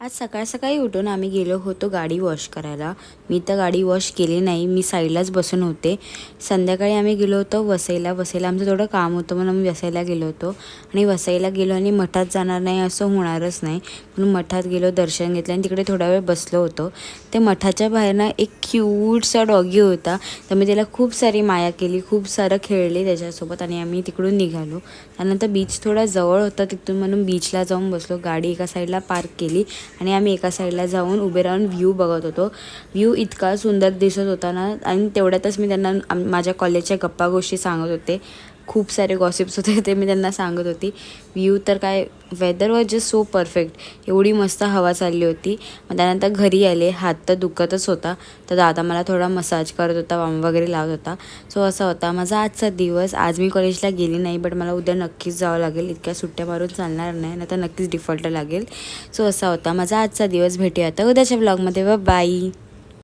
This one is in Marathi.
आज सकाळ सकाळी उठून आम्ही गेलो होतो गाडी वॉश करायला. मी तर गाडी वॉश केली नाही, मी साईडलाच बसून होते. संध्याकाळी आम्ही गेलो होतो वसईला. आमचं थोडं काम होतं म्हणून आम्ही वसईला गेलो होतो. आणि वसईला गेलो आणि मठात जाणार नाही असं होणारच नाही, म्हणून मठात गेलो, दर्शन घेतलं आणि तिकडे थोडा वेळ बसलो होतो. ते मठाच्या बाहेर ना एक क्यूटसा डॉगी होता, तर मी त्याला खूप सारी माया केली, खूप सारं खेळले त्याच्यासोबत आणि आम्ही तिकडून निघालो. त्यानंतर बीच थोडा जवळ होता तिथून, म्हणून बीचला जाऊन बसलो. गाडी एका साईडला पार्क केली आणि आम्ही एका साईडला जाऊन उभे राहून व्ह्यू बघत होतो. व्ह्यू इतका सुंदर दिसत होता ना, आणि तेवढ्यातच मी त्यांना माझ्या कॉलेजच्या गप्पा गोष्टी सांगत होते. खूप सारे गॉसिप्स होते ते मी त्यांना सांगत होती. व्ह्यू तर काय, weather was just so perfect. एवढी मस्त हवा चालली होती. मग त्यानंतर घरी आले. हात तर दुखतच होता, तर दादा मला थोडा मसाज करत होता, वाम वगैरे लावत होता. सो असा होता माझा आजचा दिवस. आज मी कॉलेजला गेली नाही, बट मला उद्या नक्कीच जावं लागेल. इतक्या सुट्ट्या मारून चालणार नाही, तर नक्कीच डिफॉल्ट लागेल. सो असा होता माझा आजचा दिवस. भेटूया आता उद्याच्या ब्लॉगमध्ये. बाय.